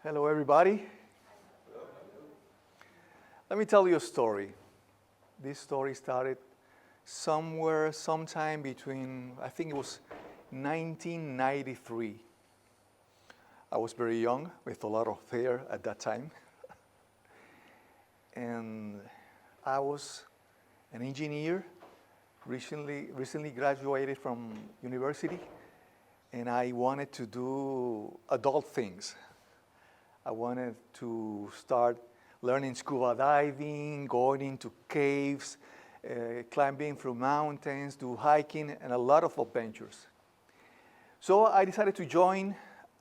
Hello, everybody. Let me tell you a story. This story started sometime between, I think it was 1993. I was very young with a lot of hair at that time. And I was an engineer, recently graduated from university, and I wanted to do adult things. I wanted to start learning scuba diving, going into caves, climbing through mountains, do hiking, and a lot of adventures. So I decided to join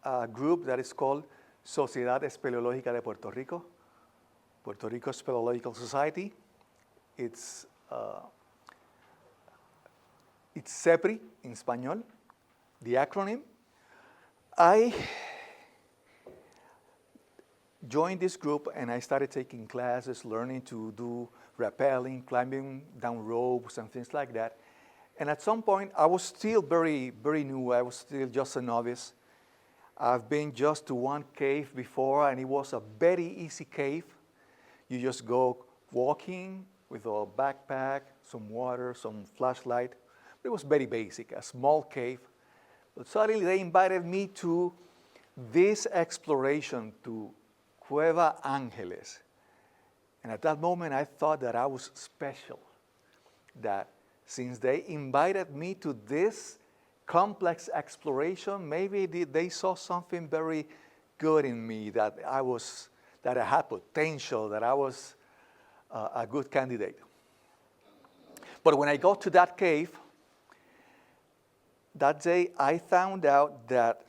a group that is called Sociedad Espeleológica de Puerto Rico, Puerto Rico Speleological Society. It's CEPRI in Spanish, the acronym. I joined this group and I started taking classes, learning to do rappelling, climbing down ropes and things like that. And at some point, I was still very, very new. I was still just a novice. I've been just to one cave before, and it was a very easy cave. You just go walking with a backpack, some water, some flashlight. It was very basic, a small cave. But suddenly they invited me to this exploration to Cueva Ángeles. And at that moment, I thought that I was special. That since they invited me to this complex exploration, maybe they saw something very good in me, that I had potential, that I was a good candidate. But when I got to that cave, that day I found out that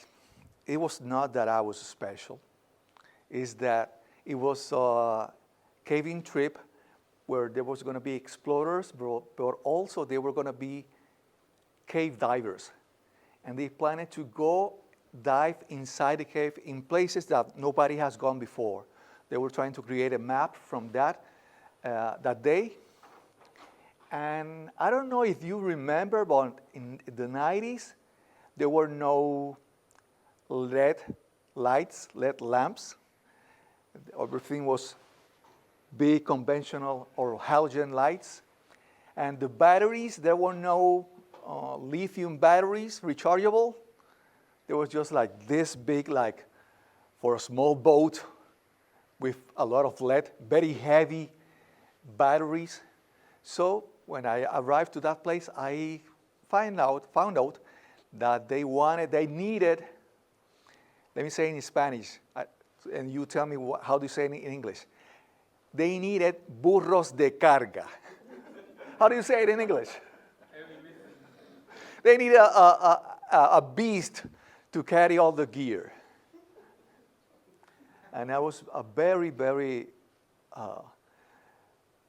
it was not that I was special. Is that it was a caving trip where there was going to be explorers, but also there were going to be cave divers. And they planned to go dive inside the cave in places that nobody has gone before. They were trying to create a map from that day. And I don't know if you remember, but in the 90s, there were no LED lights, LED lamps. Everything was big conventional or halogen lights. And the batteries, there were no lithium batteries, rechargeable. They was just like this big, like for a small boat with a lot of LED, very heavy batteries. So when I arrived to that place, I found out that they needed, let me say it in Spanish, and you tell me how do you say it in English. They needed burros de carga. How do you say it in English? They needed a beast to carry all the gear. And that was a very, very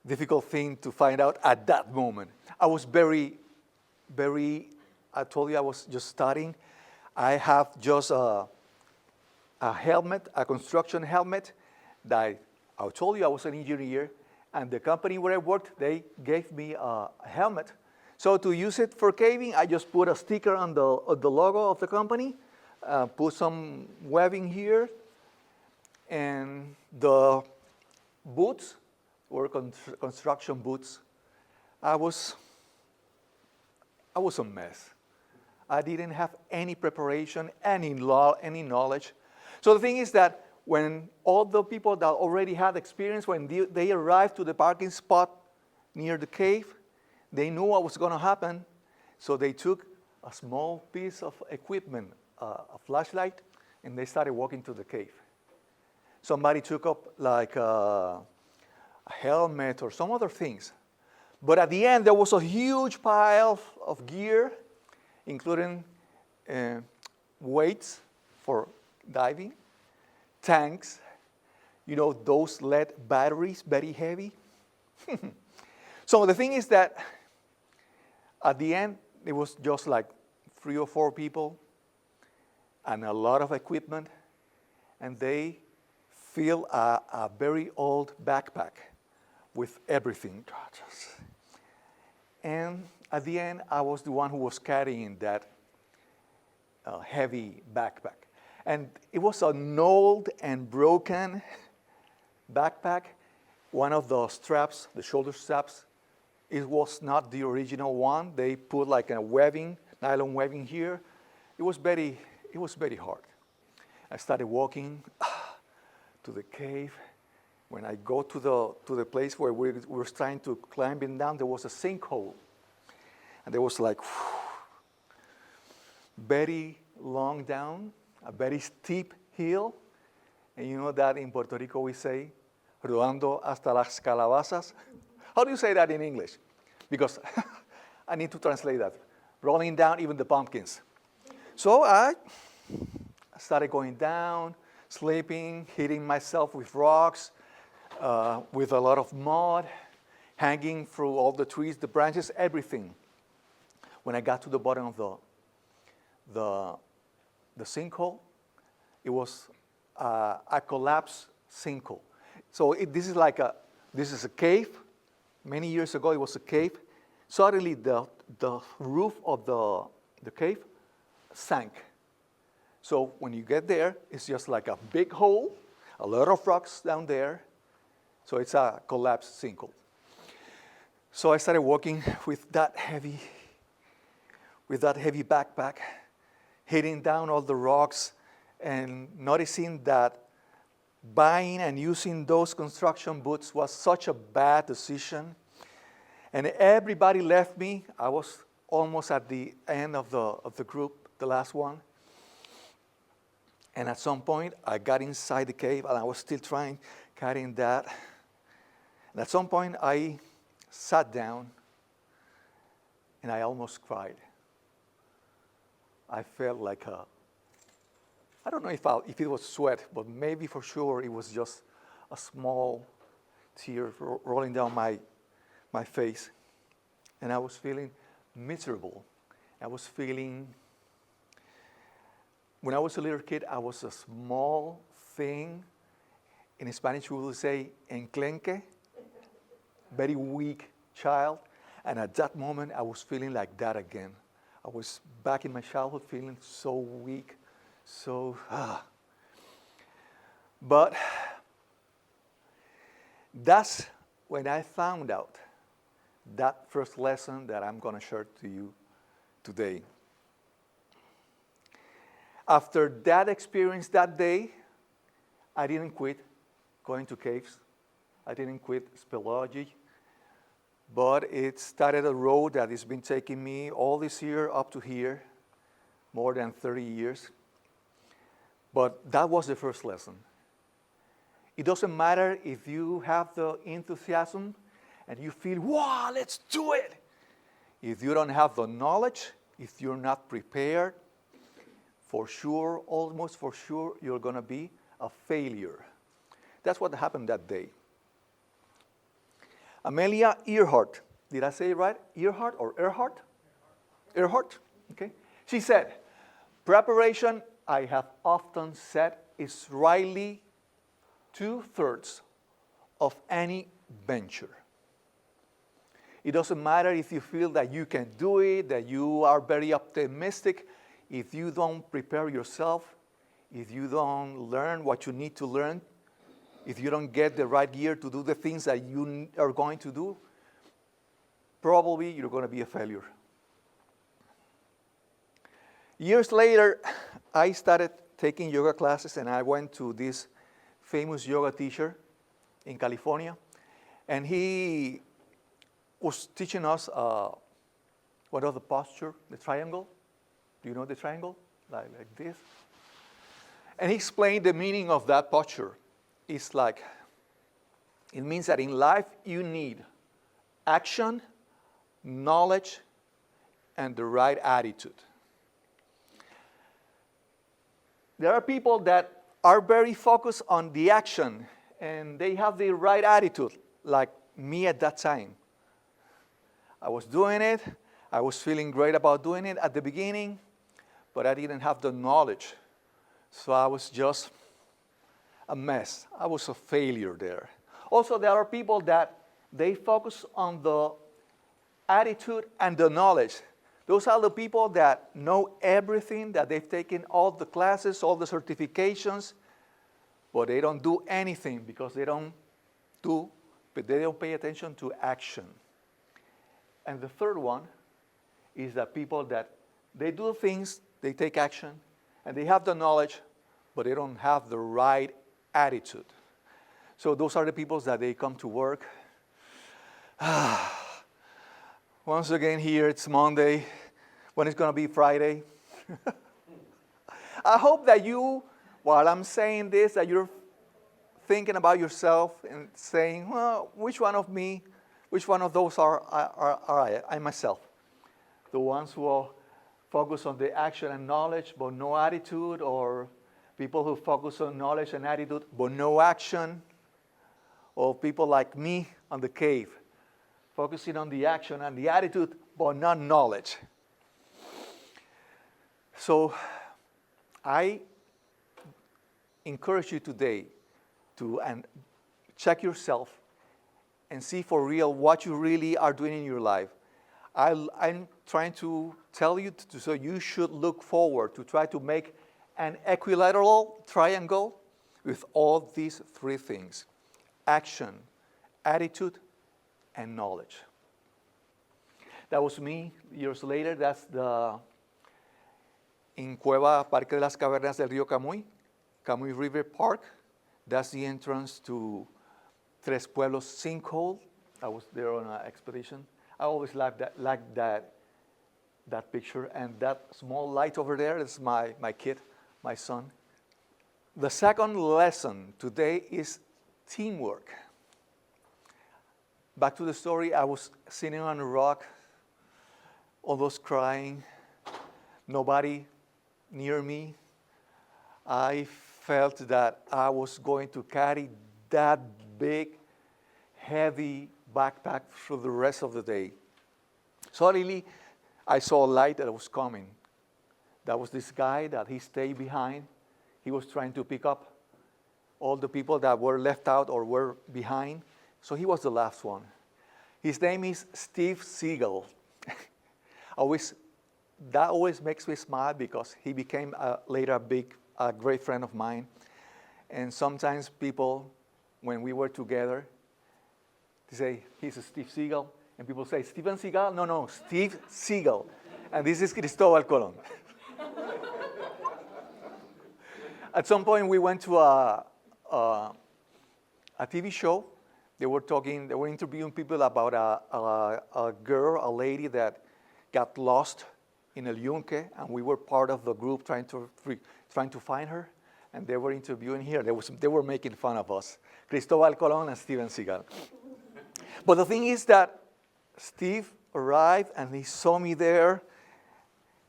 difficult thing to find out at that moment. I was very, I told you I was just starting. I have just a helmet, a construction helmet, that I told you I was an engineer, and the company where I worked, they gave me a helmet. So to use it for caving, I just put a sticker on the logo of the company, put some webbing here, and the boots were construction boots. I was a mess. I didn't have any preparation, any knowledge. So the thing is that when all the people that already had experience, when they arrived to the parking spot near the cave, they knew what was going to happen. So they took a small piece of equipment, a flashlight, and they started walking to the cave. Somebody took up like a helmet or some other things. But at the end, there was a huge pile of gear, including weights for diving, tanks, those LED batteries, very heavy. So the thing is that at the end, it was just like 3 or 4 people and a lot of equipment, and they filled a very old backpack with everything. And at the end, I was the one who was carrying that heavy backpack. And it was an old and broken backpack. One of the straps, the shoulder straps, it was not the original one. They put like a webbing, nylon webbing here. It was very hard. I started walking to the cave. When I go to the place where we were trying to climb in down, there was a sinkhole. And there was like very long down, a very steep hill. And you know that in Puerto Rico we say, rodando hasta las calabazas. How do you say that in English? Because I need to translate that. Rolling down even the pumpkins. So I started going down, slipping, hitting myself with rocks, with a lot of mud, hanging through all the trees, the branches, everything. When I got to the bottom of the sinkhole, it was a collapsed sinkhole. So this is a cave. Many years ago, it was a cave. Suddenly, the roof of the cave sank. So when you get there, it's just like a big hole, a lot of rocks down there. So it's a collapsed sinkhole. So I started walking with that heavy backpack, hitting down all the rocks and noticing that buying and using those construction boots was such a bad decision. And everybody left me. I was almost at the end of the group, the last one. And at some point, I got inside the cave, and I was still carrying that. And at some point, I sat down, and I almost cried. I felt like I don't know if it was sweat, but maybe for sure it was just a small tear rolling down my face. And I was feeling miserable. I was feeling, when I was a little kid, I was a small thing. In Spanish, we would say enclenque, very weak child. And at that moment, I was feeling like that again. I was back in my childhood feeling so weak, But that's when I found out that first lesson that I'm going to share to you today. After that experience that day, I didn't quit going to caves. I didn't quit speleology. But it started a road that has been taking me all this year up to here, more than 30 years. But that was the first lesson. It doesn't matter if you have the enthusiasm and you feel, wow, let's do it. If you don't have the knowledge, if you're not prepared, for sure, almost for sure, you're going to be a failure. That's what happened that day. Amelia Earhart, did I say it right? Earhart or Earhart? Earhart, okay. She said, preparation, I have often said, is rightly 2/3 of any venture. It doesn't matter if you feel that you can do it, that you are very optimistic. If you don't prepare yourself, if you don't learn what you need to learn, if you don't get the right gear to do the things that you are going to do, probably you're going to be a failure. Years later, I started taking yoga classes, and I went to this famous yoga teacher in California, and he was teaching us what are the posture, the triangle. Do you know the triangle? Like this. And he explained the meaning of that posture. It's like, it means that in life you need action, knowledge, and the right attitude. There are people that are very focused on the action, and they have the right attitude, like me at that time. I was doing it. I was feeling great about doing it at the beginning, but I didn't have the knowledge. So I was just a mess. I was a failure there. Also, there are people that they focus on the attitude and the knowledge, Those are the people that know everything, that they've taken all the classes, all the certifications, but they don't do anything because they don't pay attention to action. And the third one is that people that they do things, they take action, and they have the knowledge, but they don't have the right attitude. So those are the people that they come to work. Once again here, it's Monday. When it's going to be Friday? I hope that you, while I'm saying this, that you're thinking about yourself and saying, well, which one of those are I myself? The ones who are focused on the action and knowledge, but no attitude, or people who focus on knowledge and attitude, but no action, or people like me on the cave, focusing on the action and the attitude, but not knowledge. So I encourage you today to check yourself and see for real what you really are doing in your life. I'm trying to tell you, so you should look forward to try to make an equilateral triangle with all these three things: action, attitude, and knowledge. That was me years later. That's in Cueva, Parque de las Cavernas del Río Camuy, Camuy River Park. That's the entrance to Tres Pueblos sinkhole. I was there on an expedition. I always liked that picture. And that small light over there is my kid, my son. The second lesson today is teamwork. Back to the story, I was sitting on a rock, almost crying, nobody near me. I felt that I was going to carry that big, heavy backpack for the rest of the day. Suddenly, I saw a light that was coming. That was this guy that he stayed behind. He was trying to pick up all the people that were left out or were behind. So he was the last one. His name is Steve Seagal. That always makes me smile because he became later a great friend of mine. And sometimes people, when we were together, they say, he's a Steve Seagal. And people say, Steven Seagal? No, Steve Seagal. And this is Cristobal Colon. At some point, we went to a TV show. They were interviewing people about a lady that got lost in El Yunque, and we were part of the group trying to find her. And they were interviewing here. They were making fun of us, Cristobal Colon and Steven Seagal. But the thing is that Steve arrived and he saw me there,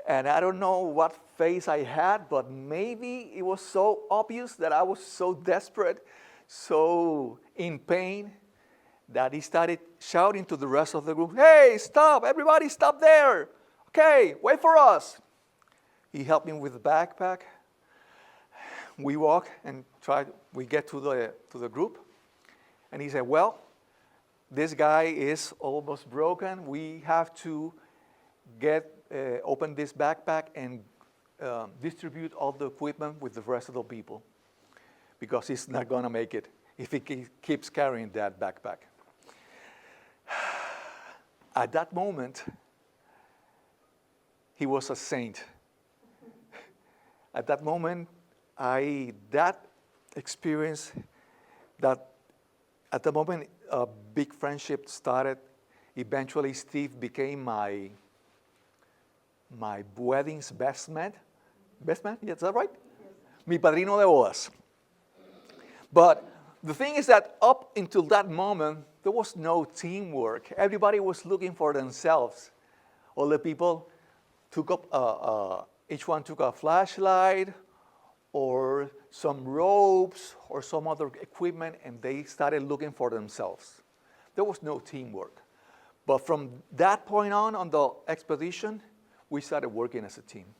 and I don't know what face I had, but maybe it was so obvious that I was so desperate, so in pain, that he started shouting to the rest of the group, "Hey, stop, everybody stop there. Okay, wait for us." He helped me with the backpack. We walk and we get to the group, and he said, "Well, this guy is almost broken. We have to open this backpack and distribute all the equipment with the rest of the people, because he's not gonna make it if he keeps carrying that backpack." At that moment, he was a saint. At that moment, that experience, that at the moment a big friendship started. Eventually, Steve became my wedding's best man. Best man? Yes, is that right? Yes. Mi padrino de bodas. But the thing is that up until that moment, there was no teamwork. Everybody was looking for themselves. All the people took up, each one took a flashlight or some ropes or some other equipment, and they started looking for themselves. There was no teamwork. But from that point on the expedition, we started working as a team.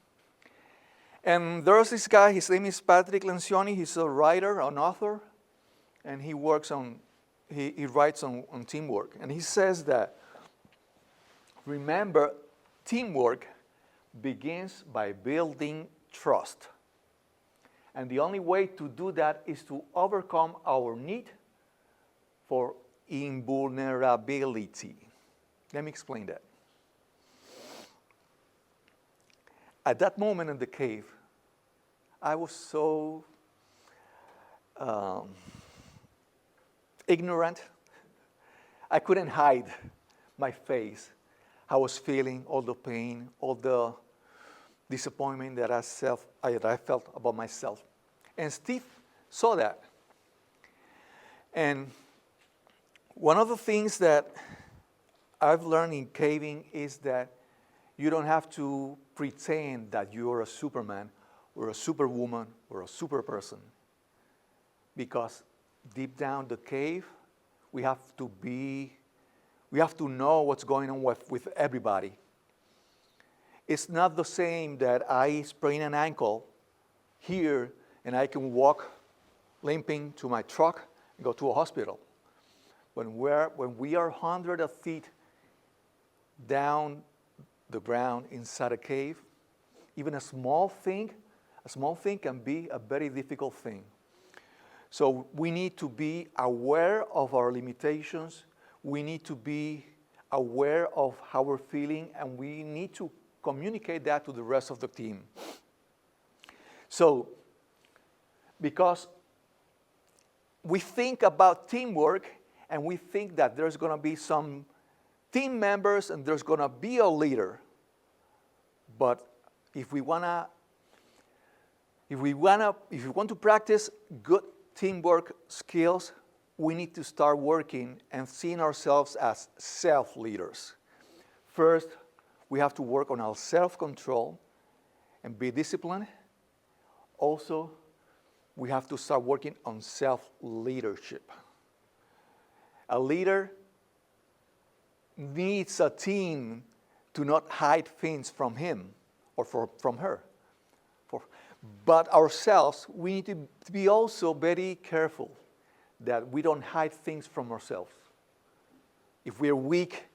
And there's this guy, his name is Patrick Lencioni. He's a writer, an author, and he writes on teamwork. And he says that, remember teamwork begins by building trust. And the only way to do that is to overcome our need for invulnerability. Let me explain that. At that moment in the cave, I was so ignorant. I couldn't hide my face. I was feeling all the pain, all the disappointment that I felt about myself. And Steve saw that. And one of the things that I've learned in caving is that you don't have to pretend that you're a Superman or a superwoman or a super person. Because deep down the cave, we have to know what's going on with everybody. It's not the same that I sprain an ankle here and I can walk limping to my truck and go to a hospital. When we are hundreds of feet down the ground inside a cave, even a small thing can be a very difficult thing. So we need to be aware of our limitations. We need to be aware of how we're feeling, and we need to communicate that to the rest of the team. So, because we think about teamwork, and we think that there's going to be some team members and there's going to be a leader. But if we want to practice good teamwork skills, we need to start working and seeing ourselves as self-leaders. First, we have to work on our self-control and be disciplined. Also, we have to start working on self-leadership. A leader needs a team to not hide things from him or from her. But ourselves, we need to be also very careful that we don't hide things from ourselves. If we're weak,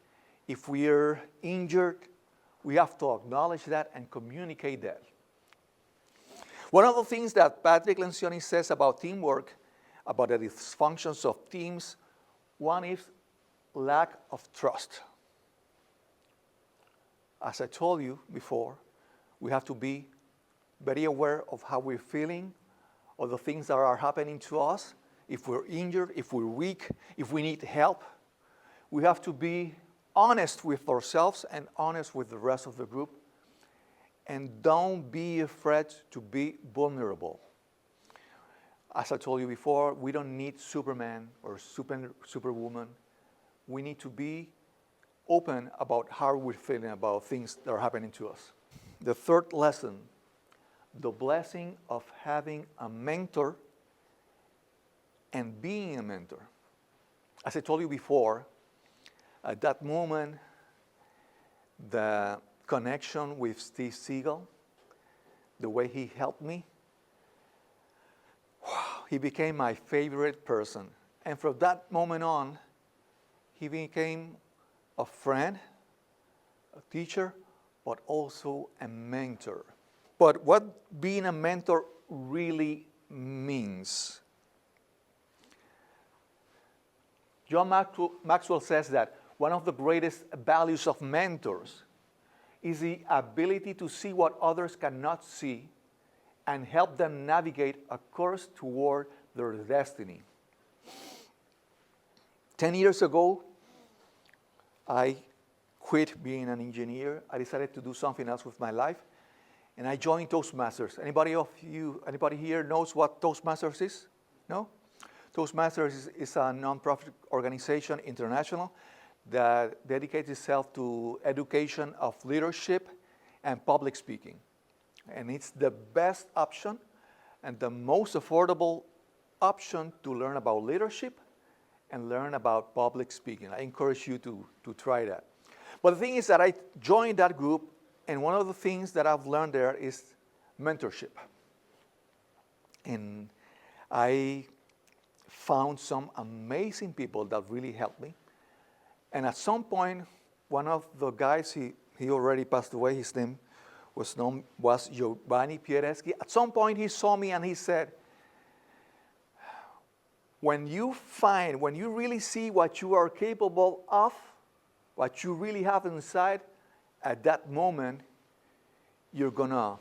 if we're injured, we have to acknowledge that and communicate that. One of the things that Patrick Lencioni says about teamwork, about the dysfunctions of teams, one is lack of trust. As I told you before, we have to be very aware of how we're feeling, of the things that are happening to us. If we're injured, if we're weak, if we need help, we have to be honest with ourselves and honest with the rest of the group. And don't be afraid to be vulnerable. As I told you before, we don't need Superman or Superwoman. We need to be open about how we're feeling about things that are happening to us. The third lesson, the blessing of having a mentor and being a mentor. As I told you before, at that moment, the connection with Steve Seagal, the way he helped me, he became my favorite person. And from that moment on, he became a friend, a teacher, but also a mentor. But what being a mentor really means. John Maxwell says that one of the greatest values of mentors is the ability to see what others cannot see and help them navigate a course toward their destiny. 10 years ago, I quit being an engineer. I decided to do something else with my life, and I joined Toastmasters. Anybody here knows what Toastmasters is? No? Toastmasters is a nonprofit organization, international, that dedicates itself to education of leadership and public speaking. And it's the best option and the most affordable option to learn about leadership and learn about public speaking. I encourage you to try that. But the thing is that I joined that group, and one of the things that I've learned there is mentorship. And I found some amazing people that really helped me. And at some point, one of the guys, he already passed away. His name was Giovanni Piereschi. At some point, he saw me and he said, when you really see what you are capable of, what you really have inside, at that moment, you're going to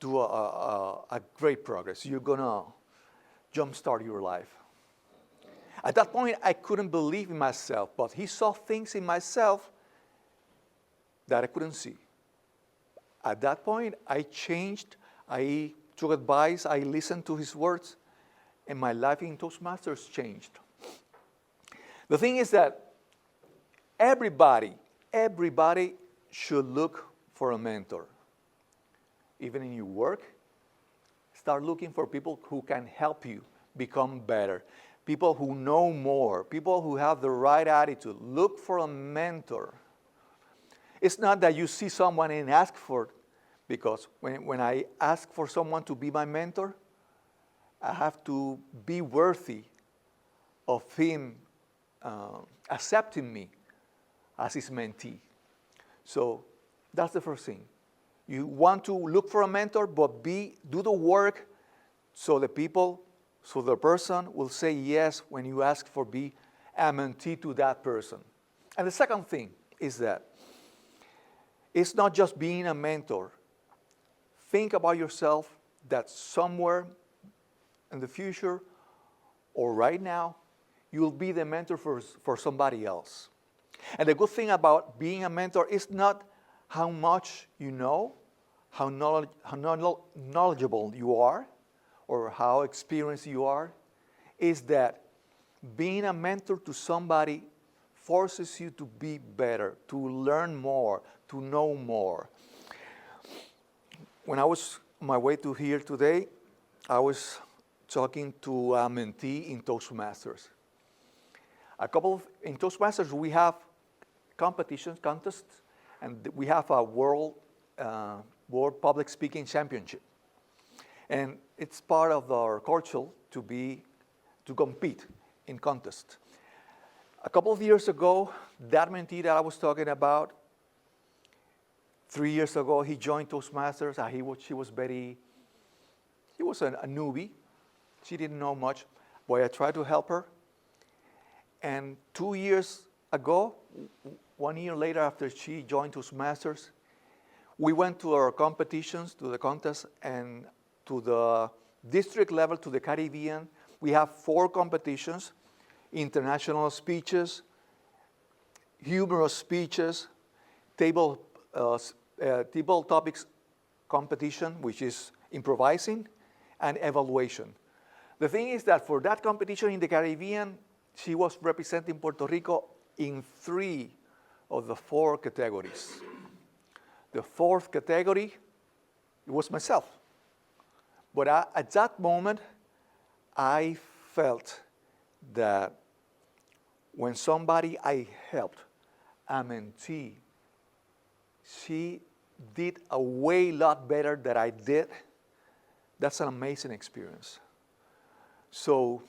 do a great progress. You're going to jumpstart your life. At that point, I couldn't believe in myself, but he saw things in myself that I couldn't see. At that point, I changed. I took advice. I listened to his words, and my life in Toastmasters changed. The thing is that everybody should look for a mentor. Even in your work, start looking for people who can help you become better. People who know more, people who have the right attitude. Look for a mentor. It's not that you see someone and ask for it, because when I ask for someone to be my mentor, I have to be worthy of him accepting me as his mentee. So that's the first thing. You want to look for a mentor, but do the work so the person will say yes when you ask for be a mentee to that person. And the second thing is that it's not just being a mentor. Think about yourself that somewhere in the future or right now, you'll be the mentor for somebody else. And the good thing about being a mentor is not how much you know, how knowledgeable you are, or how experienced you are, is that being a mentor to somebody forces you to be better, to learn more, to know more. When I was on my way to here today, I was talking to a mentee in Toastmasters. In Toastmasters, we have contests, and we have a World Public Speaking Championship. And it's part of our culture to compete in contests. A couple of years ago, that mentee that I was talking about, 3 years ago, he joined Toastmasters. She was a newbie. She didn't know much, but I tried to help her. And 2 years ago, 1 year later after she joined Toastmasters, we went to our competitions, to the contests, and to the district level, to the Caribbean. We have 4 competitions: international speeches, humorous speeches, table topics competition, which is improvising, and evaluation. The thing is that for that competition in the Caribbean, she was representing Puerto Rico in 3 of the 4 categories. The 4th category, it was myself. But at that moment, I felt that when somebody I helped, a mentee, she did a way lot better than I did. That's an amazing experience. So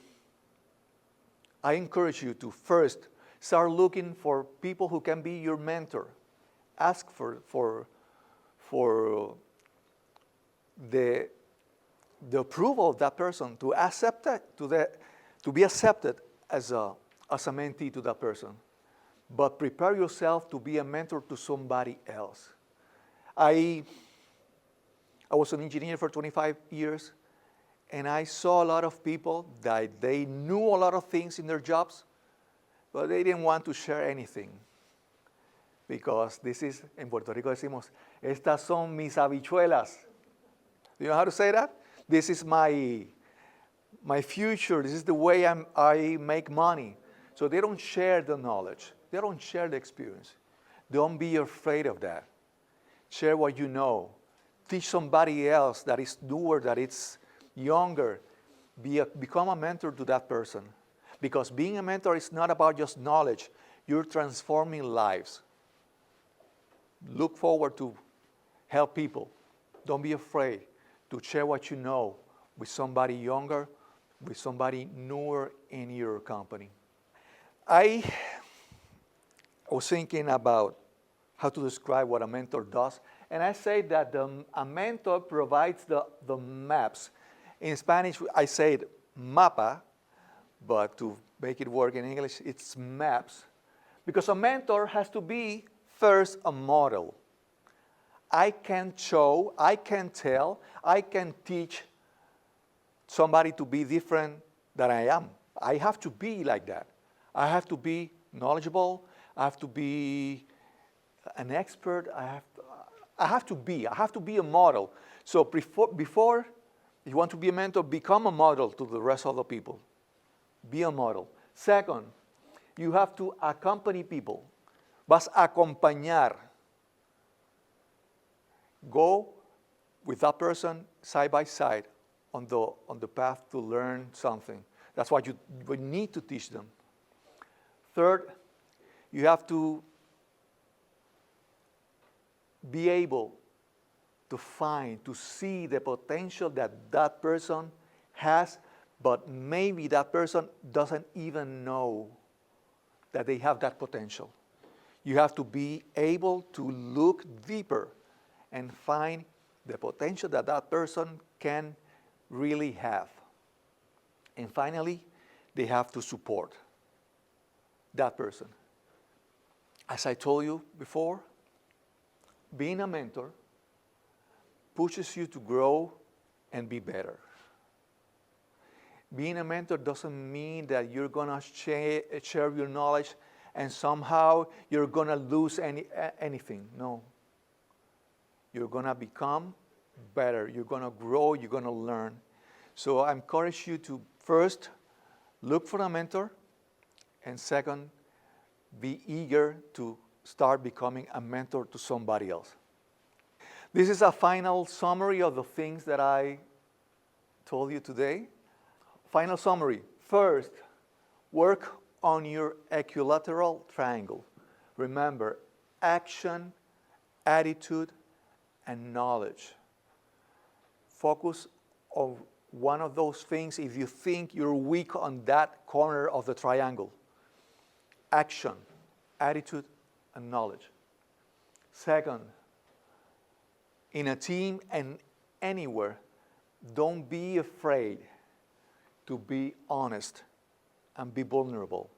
I encourage you to first start looking for people who can be your mentor. Ask for the approval of that person to accept that, to be accepted as a mentee to that person. But prepare yourself to be a mentor to somebody else. I was an engineer for 25 years, and I saw a lot of people that they knew a lot of things in their jobs, but they didn't want to share anything. Because this is, en Puerto Rico decimos, estas son mis habichuelas. Do you know how to say that? This is my future. This is the way I make money. So they don't share the knowledge. They don't share the experience. Don't be afraid of that. Share what you know. Teach somebody else that is newer, that is younger. Become a mentor to that person. Because being a mentor is not about just knowledge. You're transforming lives. Look forward to help people. Don't be afraid to share what you know with somebody younger, with somebody newer in your company. I was thinking about how to describe what a mentor does. And I say that a mentor provides the maps. In Spanish, I say it mapa, but to make it work in English, it's maps. Because a mentor has to be first a model. I can show, I can tell, I can teach somebody to be different than I am. I have to be like that. I have to be knowledgeable. I have to be an expert. I have to be a model. So before you want to be a mentor, become a model to the rest of the people. Be a model. Second, you have to accompany people. Vas a acompañar. Go with that person side by side on the path to learn something. That's what you need to teach them. Third, you have to be able to find, to see the potential that that person has, but maybe that person doesn't even know that they have that potential. You have to be able to look deeper and find the potential that that person can really have. And finally, they have to support that person. As I told you before, being a mentor pushes you to grow and be better. Being a mentor doesn't mean that you're going to share your knowledge and somehow you're going to lose anything. No. You're going to become better. You're going to grow. You're going to learn. So I encourage you to first look for a mentor, and second, be eager to start becoming a mentor to somebody else. This is a final summary of the things that I told you today. Final summary. First, work on your equilateral triangle. Remember, action, attitude, and knowledge. Focus on one of those things if you think you're weak on that corner of the triangle. Action, attitude, and knowledge. Second, in a team and anywhere, don't be afraid to be honest and be vulnerable.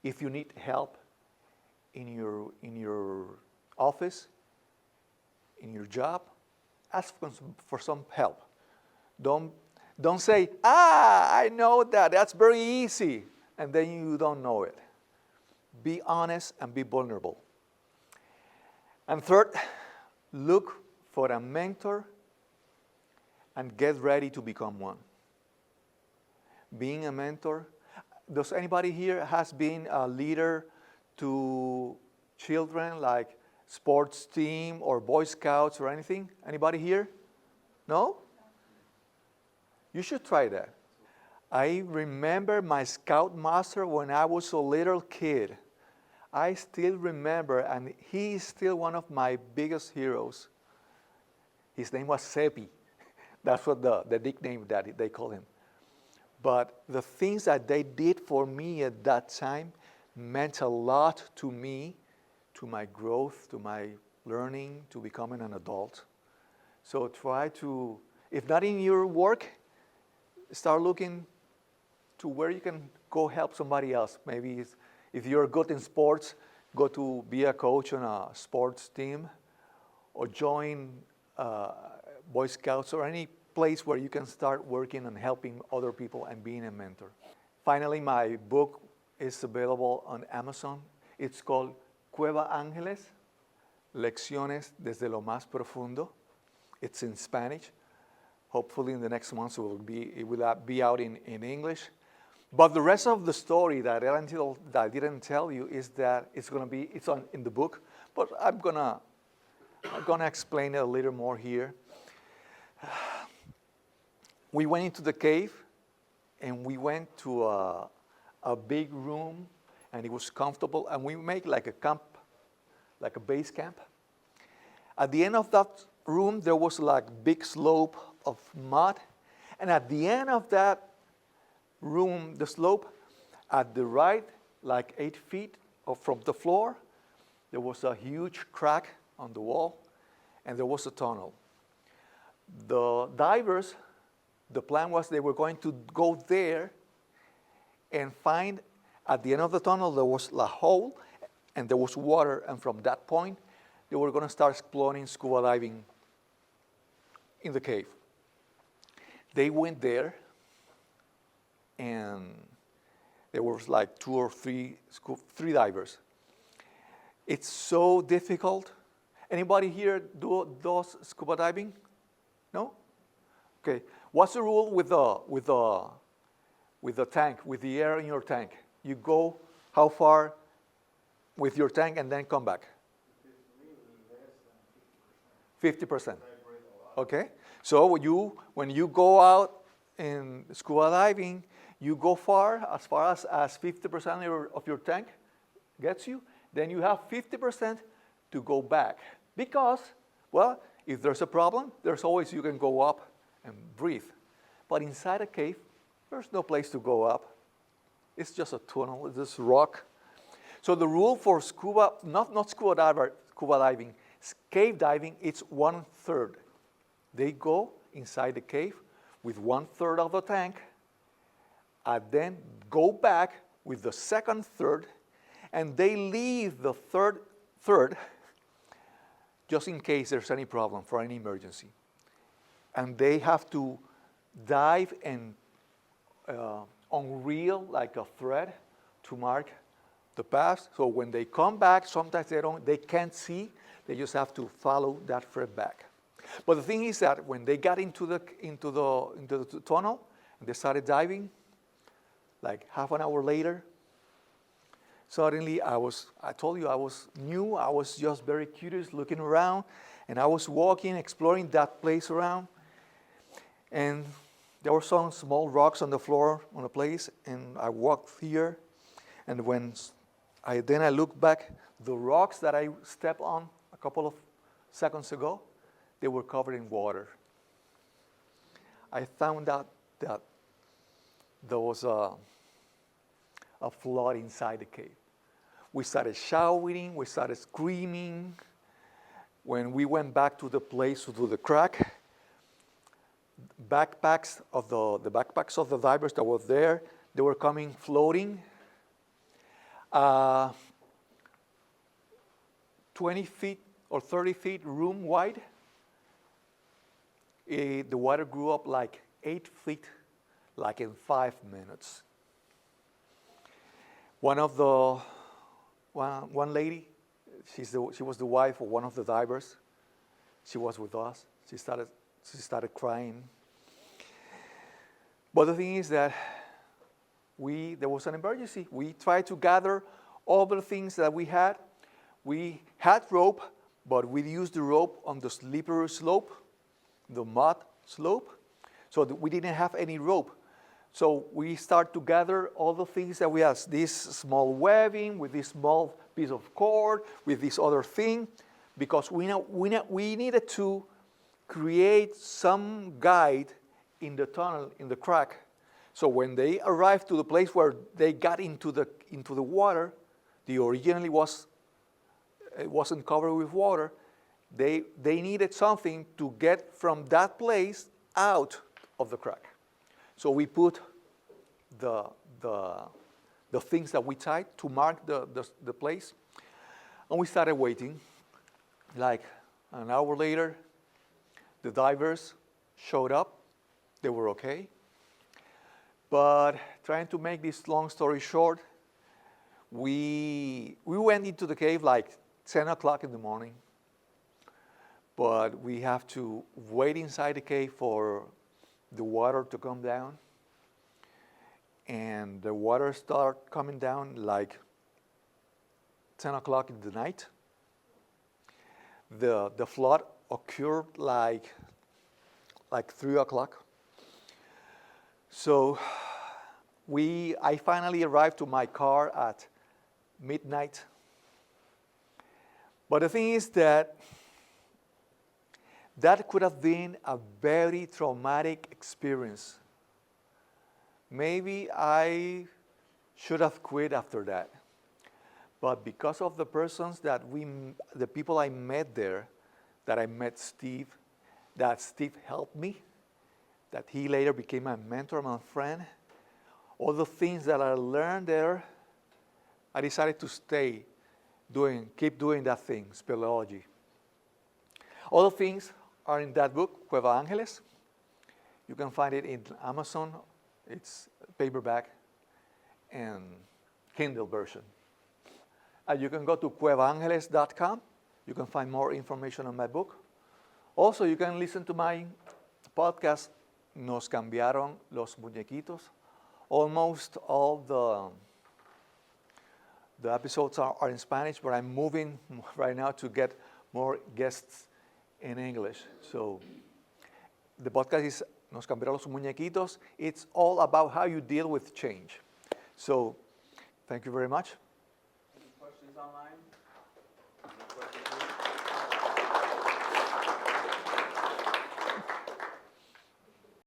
If you need help in your office, in your job, ask for some help. Don't say, I know that, that's very easy, and then you don't know it. Be honest and be vulnerable. And third, look for a mentor and get ready to become one. Being a mentor, does anybody here has been a leader to children like sports team or Boy Scouts or anything? Anybody here? No? You should try that. I remember my scout master when I was a little kid. I still remember, and he is still one of my biggest heroes. His name was Sepi. That's what the nickname that they call him. But the things that they did for me at that time meant a lot to me, to my growth, to my learning, to becoming an adult. So try to, if not in your work, start looking to where you can go help somebody else. Maybe if you're good in sports, go to be a coach on a sports team or join Boy Scouts or any place where you can start working and helping other people and being a mentor. Finally, my book is available on Amazon. It's called Cueva Ángeles, Lecciones desde lo más profundo. It's in Spanish. Hopefully in the next months it will be out in English. But the rest of the story that I didn't tell you is that it's in the book, but I'm gonna explain it a little more here. We went into the cave, and we went to a big room, and it was comfortable, and we made like a camp, like a base camp. At the end of that room, there was like big slope of mud, and at the end of that room, the slope, at the right, like 8 feet from the floor, there was a huge crack on the wall, and there was a tunnel. The divers, the plan was they were going to go there and find at the end of the tunnel there was a hole and there was water, and from that point they were going to start exploring scuba diving in the cave. They went there, and there was like two or three divers. It's so difficult. Anybody here does scuba diving? No? Okay. What's the rule with the tank, with the air in your tank? You go how far with your tank and then come back? 50%. Okay. So when you go out in scuba diving, you go as far as 50% of your tank gets you. Then you have 50% to go back. Because, well, if there's a problem, there's always you can go up and breathe. But inside a cave, there's no place to go up. It's just a tunnel, it's just rock. So the rule for scuba, not scuba diving, cave diving, it's 1/3. They go inside the cave with 1/3 of the tank, and then go back with the second third, and they leave the third just in case there's any problem, for any emergency. And they have to dive and unreel like a thread to mark the path. So when they come back, sometimes they can't see. They just have to follow that thread back. But the thing is that when they got into the tunnel and they started diving, like half an hour later, suddenly I told you I was new. I was just very curious, looking around, and I was walking, exploring that place around, and there were some small rocks on the floor on a place, and I walked here, and when I looked back, the rocks that I stepped on a couple of seconds ago, they were covered in water. I found out that there was a flood inside the cave. We started shouting, we started screaming. When we went back to the place, to the crack, the backpacks of the divers that were there, they were coming floating. 20 feet or 30 feet room wide. The water grew up like 8 feet, like in 5 minutes. One lady, she was the wife of one of the divers. She was with us. She started crying. But the thing is that there was an emergency. We tried to gather all the things that we had. We had rope, but we used the rope on the slippery slope, the mud slope, so that we didn't have any rope. So we start to gather all the things that we have, this small webbing with this small piece of cord, with this other thing, because we needed to create some guide in the tunnel, in the crack. So when they arrived to the place where they got into the water, it wasn't covered with water. They needed something to get from that place out of the crack. So we put the things that we tied to mark the place, and we started waiting. Like an hour later, the divers showed up. They were okay. But trying to make this long story short, we went into the cave like 10 o'clock in the morning. But we have to wait inside the cave for the water to come down. And the water started coming down like 10 o'clock in the night. The flood occurred like 3 o'clock. So I finally arrived to my car at midnight. But the thing is that could have been a very traumatic experience. Maybe I should have quit after that. But because of the persons the people I met there, that I met Steve, that Steve helped me, that he later became my mentor, my friend, all the things that I learned there, I decided to keep doing that thing, speleology. All the things are in that book, Cueva Ángeles. You can find it in Amazon. It's paperback and Kindle version. You can go to cuevaangeles.com. You can find more information on my book. Also, you can listen to my podcast, Nos cambiaron los muñequitos. Almost all the episodes are in Spanish, but I'm moving right now to get more guests in English. So the podcast is Nos cambiaron los muñequitos. It's all about how you deal with change. So thank you very much.